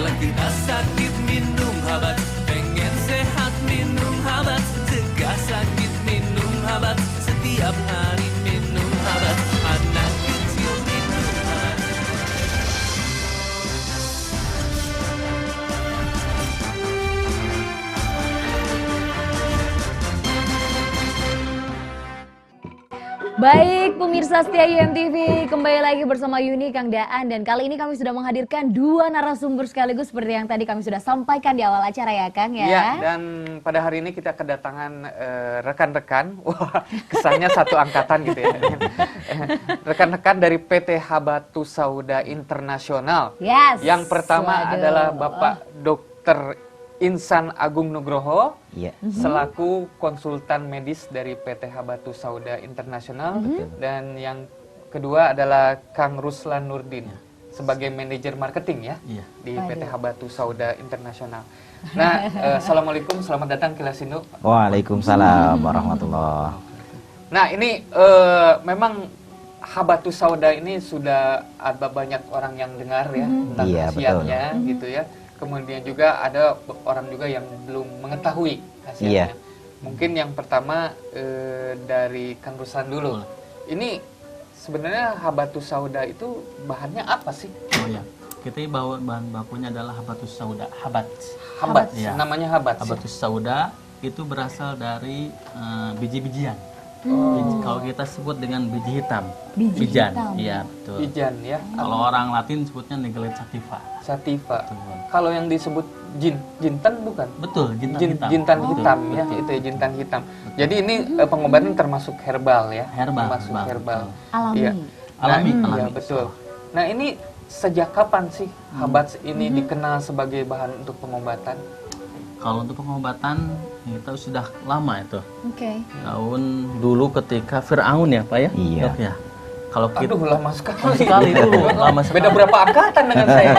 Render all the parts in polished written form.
Kalau kita sakit minum habat, pengen sehat minum habat, cegah sakit minum habat, setiap hari minum habat, anak kecil minum habat. Baik, pemirsa setia YMTV, kembali lagi bersama Yuni, Kang Daan, dan kali ini kami sudah menghadirkan dua narasumber sekaligus seperti yang tadi kami sudah sampaikan di awal acara ya, Kang ya. Iya, dan pada hari ini kita kedatangan rekan-rekan, wah kesannya satu angkatan gitu ya. Rekan-rekan dari PT Habatus Sauda Internasional. Yes. Yang pertama Waduh. adalah Bapak Dr. Insan Agung Nugroho, Iya. selaku konsultan medis dari PT Habatus Sauda Internasional. Dan yang kedua adalah Kang Ruslan Nurdin sebagai manajer marketing ya di PT Habatus Sauda Internasional. Nah, assalamualaikum, selamat datang Kilasindo. Waalaikumsalam warahmatullahi. Nah, ini memang Habatus Sauda ini sudah ada banyak orang yang dengar ya tentang Iya, khasiatnya gitu ya. Kemudian juga ada orang juga yang belum mengetahui khasiatnya. Iya. Mungkin yang pertama dari Kang Ruslan dulu. Ini sebenarnya Habatus Sauda itu bahannya apa sih? Oh ya, kita bawa bahan bakunya adalah Habatus Sauda, habat. Habat, Iya. namanya habat. Habatus Sauda itu berasal dari biji-bijian. Kalau kita sebut dengan biji hitam, Biji bijan. hitam. Iya, betul. Bijan ya. Kalau orang Latin sebutnya Negelet sativa. Sativa. Betul. Kalau yang disebut jintan bukan? Betul, jintan hitam. Jintan Betul, hitam ya, betul. itu ya jintan hitam. Jadi ini pengobatan termasuk herbal ya. Herbal, Termasuk herbal, herbal. betul. Alami. Iya. Alami, Nah, alami. iya, betul. Nah, ini sejak kapan sih habats ini dikenal sebagai bahan untuk pengobatan? Kalau untuk pengobatan kita sudah lama itu. Oke. Tahun dulu ketika Fir'aun ya, Pak ya? Iya. Dok, ya. Kalau kita Aduh, lama sekali. lama sekali dulu, lama sekali. Beda berapa angkatan dengan saya?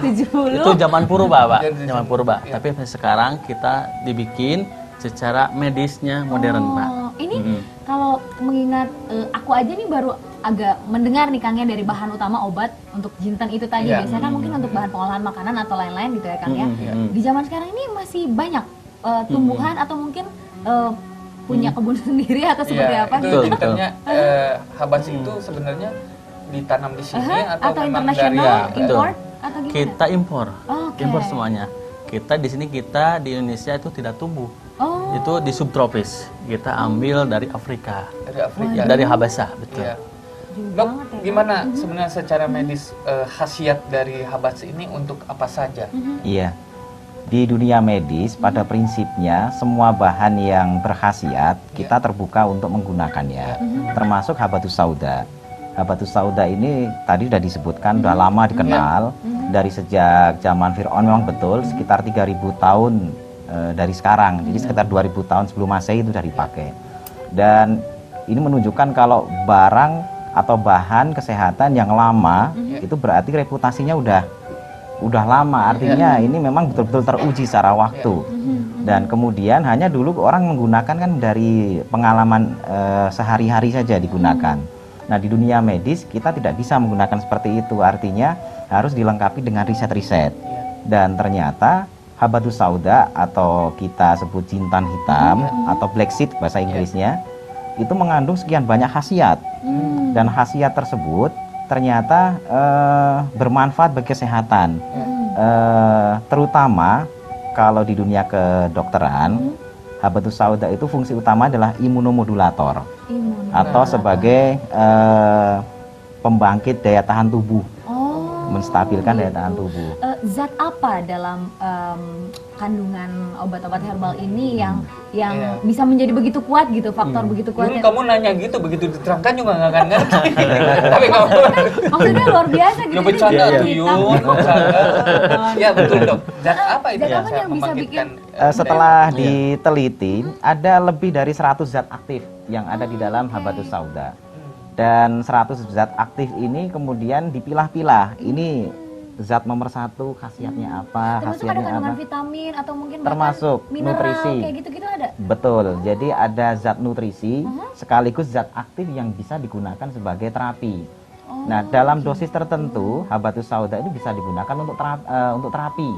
70. Itu zaman purba, Pak. Jadi, Zaman purba. iya. Tapi sekarang kita dibikin secara medisnya modern, Pak. Oh, ini kalau mengingat aku aja nih baru agak mendengar nih Kang ya dari bahan utama obat untuk jintan itu tadi. Iya. Biasanya kan mungkin untuk bahan pengolahan makanan atau lain-lain gitu ya Kang ya. Di zaman sekarang ini masih banyak tumbuhan atau mungkin punya kebun sendiri atau seperti Iya, apa itu gitu. jintannya habats itu sebenarnya ditanam di sini atau Atau memang internasional, dari betul. import atau gimana? Kita impor. Oke. Impor semuanya. Kita di sini kita di Indonesia itu tidak tumbuh. Oh, Itu di subtropis. Kita ambil dari Afrika. dari Afrika? Dari Habasah, betul. Iya. jauh Dok, banget ya. gimana sebenarnya secara medis khasiat dari habats ini untuk apa saja? Iya. Di dunia medis pada prinsipnya semua bahan yang berkhasiat kita terbuka untuk menggunakannya. Termasuk Habatus Sauda. Habatus Sauda ini tadi sudah disebutkan sudah lama dikenal dari sejak zaman Fir'aun, memang betul sekitar 3000 tahun dari sekarang. Jadi sekitar 2000 tahun sebelum Masehi itu sudah dipakai. Dan ini menunjukkan kalau barang atau bahan kesehatan yang lama itu berarti reputasinya udah lama, artinya ini memang betul-betul teruji secara waktu. Dan kemudian hanya dulu orang menggunakan kan dari pengalaman sehari-hari saja digunakan. Nah, di dunia medis kita tidak bisa menggunakan seperti itu, artinya harus dilengkapi dengan riset-riset. Dan ternyata Habatus Sauda atau kita sebut jintan hitam atau black seed bahasa Inggrisnya itu mengandung sekian banyak khasiat. Dan khasiat tersebut ternyata bermanfaat bagi kesehatan, terutama kalau di dunia kedokteran. Habatus Sauda itu fungsi utama adalah imunomodulator atau sebagai pembangkit daya tahan tubuh, menstabilkan daya tahan tubuh. Zat apa dalam kandungan obat-obat herbal ini yang bisa menjadi begitu kuat gitu, faktor begitu kuat? Dulu kamu nanya gitu, begitu diterangkan juga nggak akan ngerti. Tapi kamu Maksudnya luar biasa gitu. ya Ini bercanda jintan tuh hitam. Yun, bercanda. Ya betul dok. Zat apa itu Zat yang apa bisa yang bisa membangkitkan? Setelah diteliti, ada lebih dari 100 zat aktif yang ada di dalam Habatus Sauda. Dan 100 zat aktif ini kemudian dipilah-pilah. Ini zat nomor 1 khasiatnya apa, Termasuk ada khasiatnya kandungan apa. vitamin atau mungkin Termasuk bahkan mineral nutrisi. kayak gitu-gitu ada? Betul, jadi ada zat nutrisi sekaligus zat aktif yang bisa digunakan sebagai terapi. Nah, dalam dosis tertentu habatus sauda itu bisa digunakan untuk terapi.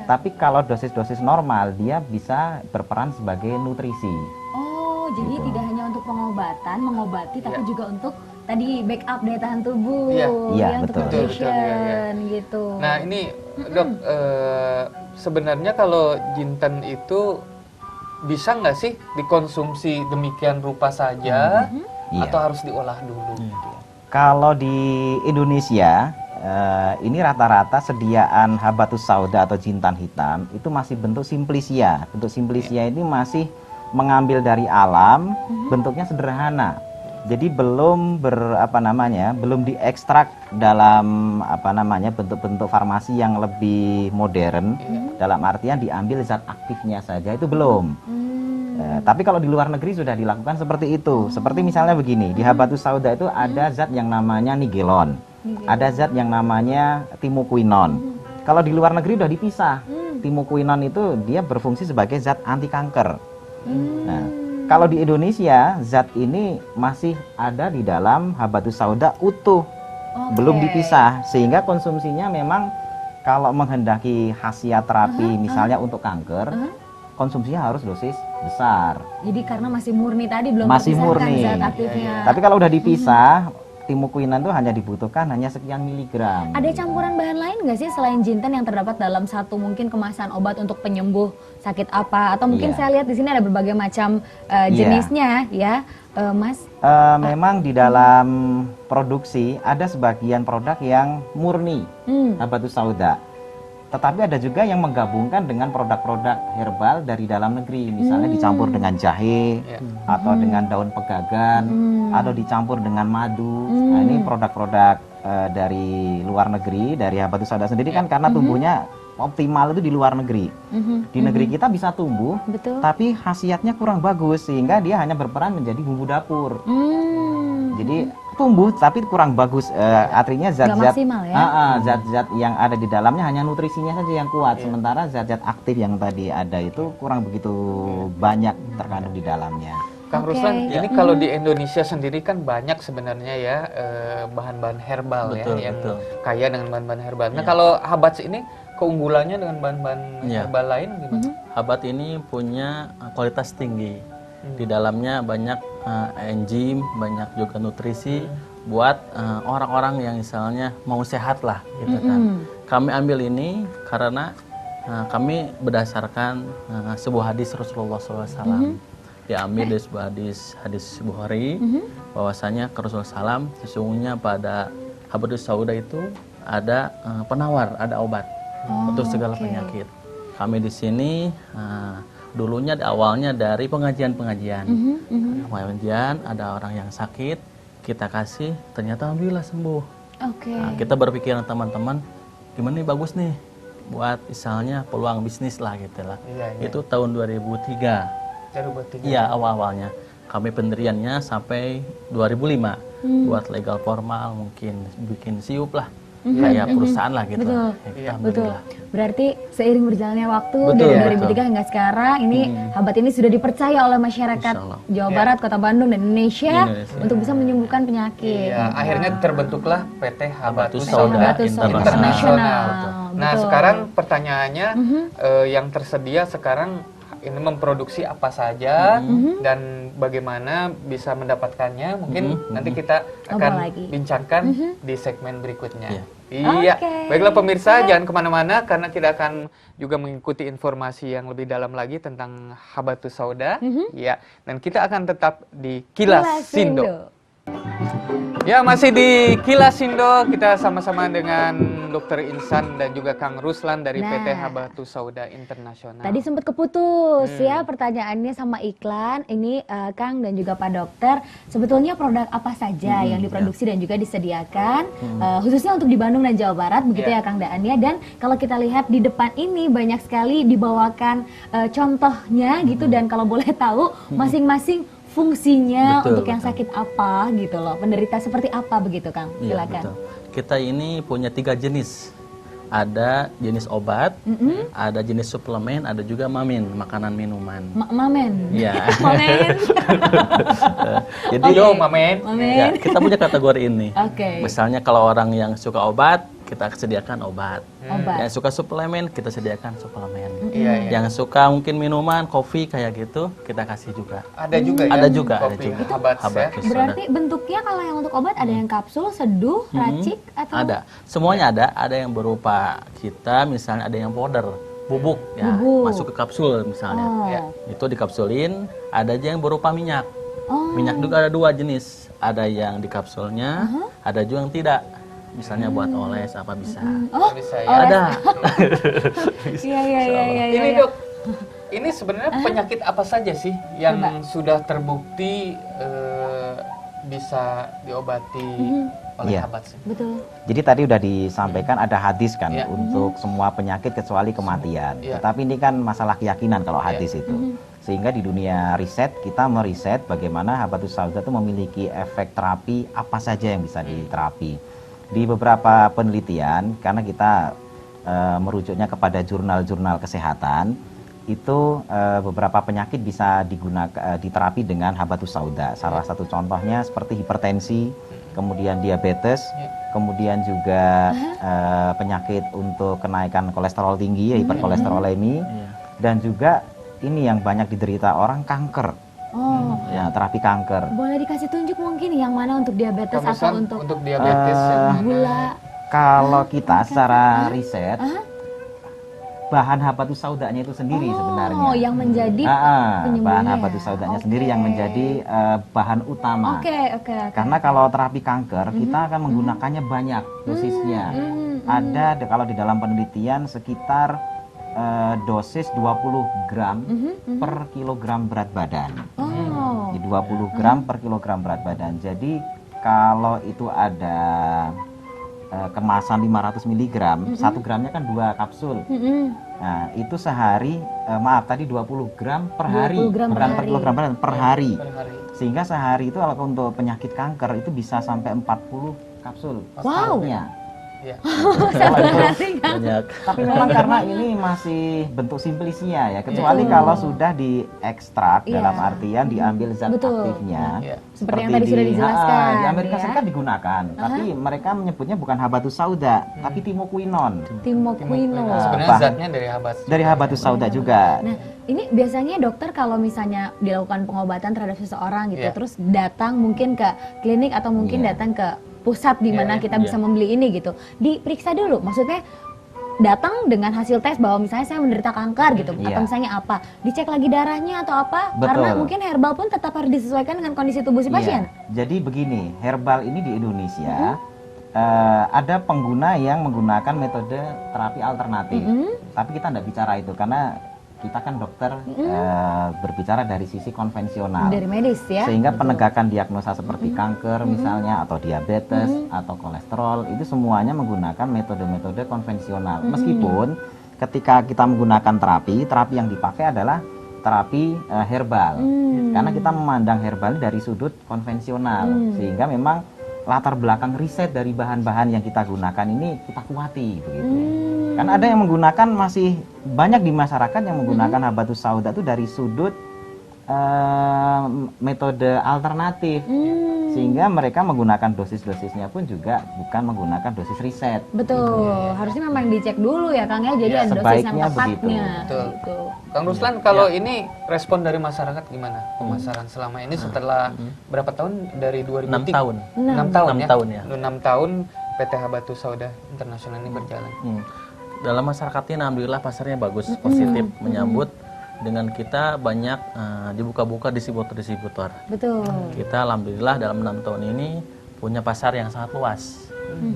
Tapi kalau dosis-dosis normal dia bisa berperan sebagai nutrisi. Oh, jadi tidak hanya untuk pengobatan, mengobati, tapi juga untuk tadi backup daya tahan tubuh, Iya, untuk betul. nutrition gitu. Nah ini dok, sebenarnya kalau jinten itu bisa nggak sih dikonsumsi demikian rupa saja, atau harus diolah dulu? Kalau di Indonesia, ini rata-rata sediaan habatus sauda atau jintan hitam itu masih bentuk simplisia. Bentuk simplisia ini masih mengambil dari alam, bentuknya sederhana. Jadi belum belum diekstrak dalam bentuk-bentuk farmasi yang lebih modern. Dalam artian diambil zat aktifnya saja itu belum. Tapi kalau di luar negeri sudah dilakukan seperti itu. Seperti misalnya begini, di habatus sauda itu ada zat yang namanya nigelon, ada zat yang namanya timokuinon. Kalau di luar negeri sudah dipisah. Timokuinon itu dia berfungsi sebagai zat anti kanker. Nah, kalau di Indonesia zat ini masih ada di dalam habatus sauda utuh, belum dipisah, sehingga konsumsinya memang kalau menghendaki khasiat terapi misalnya untuk kanker, konsumsinya harus dosis besar. Jadi karena masih murni tadi belum Masih terpisahkan murni. zat aktifnya. Tapi kalau udah dipisah, timokuinan itu hanya dibutuhkan hanya sekian miligram. Ada campuran bahan lain nggak sih selain jinten yang terdapat dalam satu mungkin kemasan obat untuk penyembuh sakit apa? Atau mungkin saya lihat di sini ada berbagai macam jenisnya ya, Mas? Memang di dalam produksi ada sebagian produk yang murni habatus sauda. Tetapi ada juga yang menggabungkan dengan produk-produk herbal dari dalam negeri, misalnya dicampur dengan jahe, atau dengan daun pegagan, atau dicampur dengan madu. Nah, ini produk-produk dari luar negeri, dari habatus sauda sendiri kan karena tumbuhnya optimal itu di luar negeri. Di negeri kita bisa tumbuh, tapi khasiatnya kurang bagus sehingga dia hanya berperan menjadi bumbu dapur. Jadi tumbuh tapi kurang bagus, artinya zat-zat zat-zat yang ada di dalamnya hanya nutrisinya saja yang kuat, sementara zat-zat aktif yang tadi ada itu kurang begitu banyak terkandung di dalamnya. Kang Ruslan, ini kalau di Indonesia sendiri kan banyak sebenarnya ya bahan-bahan herbal yang kaya dengan bahan-bahan herbal. Nah kalau habat ini keunggulannya dengan bahan-bahan herbal lain gimana? Habat ini punya kualitas tinggi. Di dalamnya banyak enzim, banyak juga nutrisi buat orang-orang yang misalnya mau sehat lah, gitu kan. Kami ambil ini karena kami berdasarkan sebuah hadis Rasulullah SAW. Diambil dari sebuah hadis Bukhari, bahwasanya Rasulullah SAW sesungguhnya pada habatus sauda itu ada penawar, ada obat untuk segala penyakit. Kami di sini dulunya awalnya dari pengajian-pengajian. Pengajian ada orang yang sakit, kita kasih, ternyata alhamdulillah sembuh. Nah, kita berpikiran teman-teman, gimana nih bagus nih buat misalnya peluang bisnis lah gitu lah. Itu tahun 2003. Iya, awal-awalnya. Kami pendiriannya sampai 2005. Buat legal formal, mungkin bikin siup lah. Kayak perusahaan lah gitu. Betul. Berarti seiring berjalannya waktu dari 2003 hingga sekarang ini habat ini sudah dipercaya oleh masyarakat Jawa Barat, Kota Bandung dan Indonesia untuk bisa menyembuhkan penyakit. Akhirnya terbentuklah PT Habatus Sauda Sauda Internasional. Nah, sekarang pertanyaannya yang tersedia sekarang ini memproduksi apa saja dan bagaimana bisa mendapatkannya, mungkin nanti kita akan bincangkan di segmen berikutnya. Iya, baiklah pemirsa, jangan kemana-mana karena kita akan juga mengikuti informasi yang lebih dalam lagi tentang habatus sauda. Ya, dan kita akan tetap di Kilas Sindo. Ya, masih di Kilas Sindo, kita sama-sama dengan Dr. Insan dan juga Kang Ruslan dari PT Habatus Sauda Internasional. Tadi sempat keputus ya pertanyaannya sama iklan. Ini Kang dan juga Pak Dokter, sebetulnya produk apa saja yang diproduksi dan juga disediakan khususnya untuk di Bandung dan Jawa Barat, begitu ya Kang Daannya. Dan kalau kita lihat di depan ini banyak sekali dibawakan contohnya gitu, dan kalau boleh tahu masing-masing fungsinya untuk yang sakit apa gitu loh, penderita seperti apa begitu Kang, silakan. Kita ini punya 3 jenis ada jenis obat, ada jenis suplemen, ada juga mamin, makanan minuman. Mamen. Iya. Mamen. Jadi Yo, Mamen. ya, kita punya kategori ini. Oke. Misalnya kalau orang yang suka obat, kita sediakan obat. Obat. Yang suka suplemen, kita sediakan suplemen. Iya, iya. Yang suka mungkin minuman, kopi kayak gitu, kita kasih juga. Ada juga ya? Ada juga, ada Kopi juga. Habats ya? Habatus, Berarti bentuknya kalau yang untuk obat ada yang kapsul, seduh, racik atau ada. Semuanya ada yang berupa kita, misalnya ada yang powder, bubuk ya, Bubuk. masuk ke kapsul misalnya. Oh. Ya. Itu dikapsulin, ada aja yang berupa minyak. Oh. Minyak juga ada 2 jenis. Ada yang di kapsulnya, ada juga yang tidak. Misalnya buat oles apa bisa. Oh, Bisa ya? oles. Ada. Iya iya iya iya. Ini iya. dok, ini sebenarnya penyakit apa saja sih yang sudah terbukti bisa diobati oleh Iya. Habats? Betul. Jadi tadi udah disampaikan ada hadis kan Iya. untuk semua penyakit kecuali kematian. Iya. Tetapi ini kan masalah keyakinan kalau hadis itu. Sehingga di dunia riset kita meriset bagaimana Habatus Sauda itu memiliki efek terapi apa saja yang bisa diterapi. Di beberapa penelitian karena kita merujuknya kepada jurnal-jurnal kesehatan itu beberapa penyakit bisa digunakan diterapi dengan Habatus Sauda. Salah satu contohnya seperti hipertensi, kemudian diabetes, kemudian juga penyakit untuk kenaikan kolesterol tinggi, hiperkolesterolemi, dan juga ini yang banyak diderita orang, kanker. Oh, Ya, terapi kanker. boleh dikasih tunjuk mungkin yang mana untuk diabetes Kang atau Ruslan, untuk diabetes yang mana? gula? Kalau kita secara riset, bahan Habatus Saudanya itu sendiri sebenarnya. Oh, yang menjadi bahan penyembuhnya. Habatus Saudanya Oke. sendiri yang menjadi bahan utama. Oke, oke, oke. Karena kalau terapi kanker kita akan menggunakannya banyak dosisnya. Ada kalau di dalam penelitian sekitar dosis 20 gram per kilogram berat badan. Oh. Di 20 gram per kilogram berat badan. Jadi kalau itu ada kemasan 500 mg, 1 gramnya kan 2 kapsul. Nah, itu sehari, maaf tadi 20 gram per hari, 20 gram per bukan per hari. kilogram per hari, per hari. Per hari. Sehingga sehari itu kalau untuk penyakit kanker itu bisa sampai 40 kapsul. Wow. setahunnya. Iya. Satu hari kan? Banyak. Tapi memang karena ini masih bentuk simplisnya ya, kecuali kalau sudah diekstrak Iya. dalam artian diambil zat Betul. aktifnya. Iya. Seperti yang tadi sudah dijelaskan, Di Amerika ya. Serikat digunakan, tapi mereka menyebutnya bukan Habatus Sauda, tapi timokuinon. Timokuino. Sebenarnya Bahan. zatnya dari Habats. Dari Habatus Sauda juga. Nah, ini biasanya dokter kalau misalnya dilakukan pengobatan terhadap seseorang gitu, Iya. terus datang mungkin ke klinik atau mungkin Iya. datang ke pusat di mana Iya, kita bisa membeli ini gitu, diperiksa dulu. Maksudnya datang dengan hasil tes bahwa misalnya saya menderita kanker gitu, Iya. atau misalnya apa, dicek lagi darahnya atau apa, Betul. karena mungkin herbal pun tetap harus disesuaikan dengan kondisi tubuh si pasien. Iya. Jadi begini, herbal ini di Indonesia ada pengguna yang menggunakan metode terapi alternatif. Tapi kita tidak bicara itu karena kita kan dokter berbicara dari sisi konvensional. Dari medis ya. Sehingga penegakan diagnosa seperti kanker misalnya atau diabetes atau kolesterol itu semuanya menggunakan metode-metode konvensional. Meskipun ketika kita menggunakan terapi yang dipakai adalah terapi herbal. Karena kita memandang herbal dari sudut konvensional sehingga memang latar belakang riset dari bahan-bahan yang kita gunakan ini kita kuati begitu. Karena ada yang menggunakan masih banyak di masyarakat yang menggunakan Habatus Sauda itu dari sudut metode alternatif. Sehingga mereka menggunakan dosis-dosisnya pun juga bukan menggunakan dosis riset. Betul, harusnya memang dicek dulu ya Kang ya, jadi Iya, ada dosis yang sebaiknya tepatnya. begitu. Betul. Gitu. Kang Ruslan, kalau ini respon dari masyarakat gimana pemasaran selama ini setelah berapa tahun dari 2003? 6 tahun. 6 tahun 6 ya? tahun ya. 6 tahun PT Habatus Sauda Internasional ini berjalan. Dalam masyarakat ini alhamdulillah pasarnya bagus, positif, menyambut dengan kita banyak dibuka-buka distributor-distributor. Betul. Kita alhamdulillah dalam 6 tahun ini punya pasar yang sangat luas.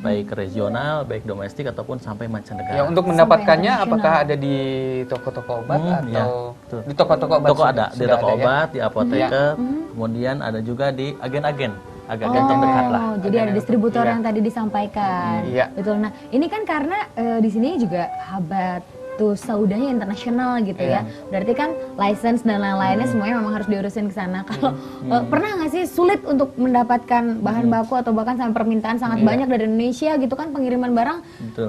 Baik regional, baik domestik ataupun sampai mancanegara. Ya, untuk mendapatkannya apakah ada di toko-toko obat ya, atau betul. di toko-toko obat? Toko ada, di sudah toko ada ya? obat, di apoteker, kemudian ada juga di agen-agen, agen-agen Oh, terdekat lah. jadi ada distributor Iya. yang tadi disampaikan. Iya. Betul. Nah, ini kan karena di sini juga habatus saudanya internasional gitu ya. Berarti kan license dan lain-lainnya semuanya memang harus diurusin ke sana. Kalau pernah nggak sih sulit untuk mendapatkan bahan baku atau bahkan sampai permintaan sangat banyak dari Indonesia gitu kan, pengiriman barang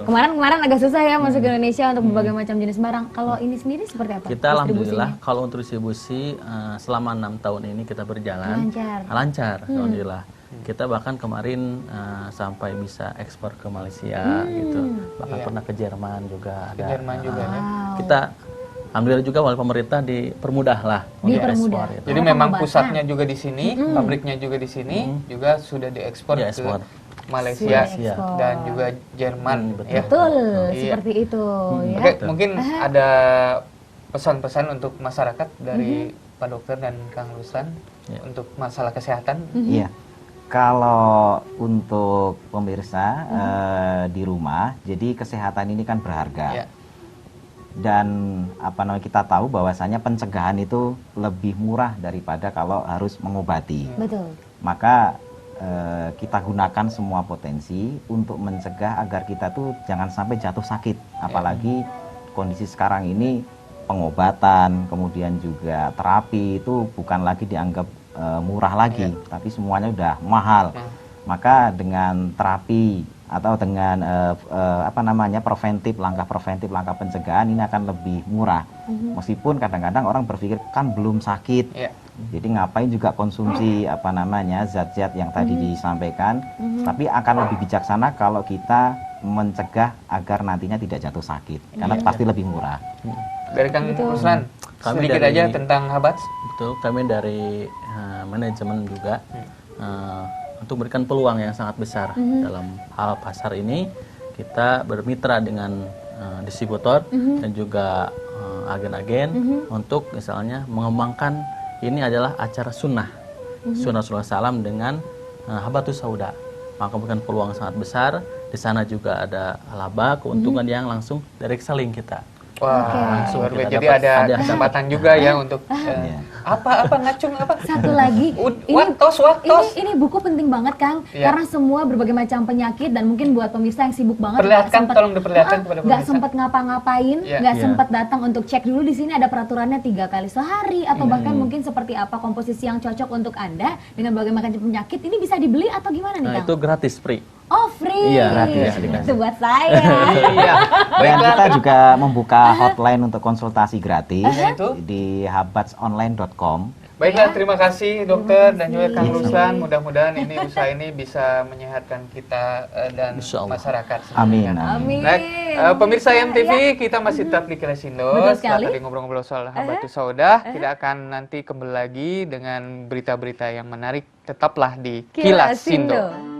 kemarin agak susah ya masuk ke Indonesia untuk berbagai macam jenis barang. Kalau ini sendiri seperti apa? Kita alhamdulillah kalau untuk distribusi selama 6 tahun ini kita berjalan lancar alhamdulillah. Kita bahkan kemarin sampai bisa ekspor ke Malaysia gitu, bahkan pernah ke Jerman juga ada. Jerman juga ya. Kita alhamdulillah juga oleh pemerintah dipermudah lah untuk ekspor. Gitu. Jadi memang pusatnya juga di sini, pabriknya juga di sini, juga sudah diekspor ke Malaysia dan juga Jerman. Betul, seperti itu. Ya. Oke, mungkin ada pesan-pesan untuk masyarakat dari Pak Dokter dan Kang Ruslan untuk masalah kesehatan. Iya. Kalau untuk pemirsa di rumah, jadi kesehatan ini kan berharga. Dan kita tahu bahwasanya pencegahan itu lebih murah daripada kalau harus mengobati. Betul. Maka kita gunakan semua potensi untuk mencegah agar kita tuh jangan sampai jatuh sakit. Apalagi kondisi sekarang ini pengobatan, kemudian juga terapi itu bukan lagi dianggap murah lagi, tapi semuanya udah mahal. Maka dengan terapi atau dengan langkah preventif, langkah pencegahan ini akan lebih murah. Meskipun kadang-kadang orang berpikir kan belum sakit, jadi ngapain juga konsumsi zat-zat yang tadi disampaikan. Tapi akan lebih bijaksana kalau kita mencegah agar nantinya tidak jatuh sakit, karena pasti lebih murah. Dari Kang Ruslan, sedikit aja tentang Habats. Betul, kami dari manajemen juga untuk memberikan peluang yang sangat besar dalam hal pasar ini. Kita bermitra dengan distributor dan juga agen-agen untuk misalnya mengembangkan ini adalah acara sunnah Rasulullah SAW dengan habatus sauda. Maka memberikan peluang sangat besar. Di sana juga ada laba, keuntungan yang langsung direct selling kita. Wah, jadi ada kesempatan juga ya untuk ngacung apa? Satu lagi, ini buku penting banget Kang, karena semua berbagai macam penyakit dan mungkin buat pemirsa yang sibuk banget tolong diperlihatkan kepada pemirsa. Nggak sempat ngapa-ngapain, nggak sempat datang untuk cek dulu. Di sini ada peraturannya 3 kali sehari atau bahkan mungkin seperti apa komposisi yang cocok untuk Anda dengan berbagai macam penyakit. Ini bisa dibeli atau gimana nih Kang? Itu gratis, free. Oh, free. Iya, gratis. Itu buat saya. Dan kita juga membuka hotline untuk konsultasi gratis di habatsonline.com. Baiklah, terima kasih dokter dan juga Kang Ruslan. Mudah-mudahan ini usaha ini bisa menyehatkan kita dan masyarakat. Amin. Baik, pemirsa MTV, kita masih tetap di Kilasindo. Setelah tadi ngobrol-ngobrol soal habatus sauda, kita akan nanti kembali lagi dengan berita-berita yang menarik. Tetaplah di Kilasindo.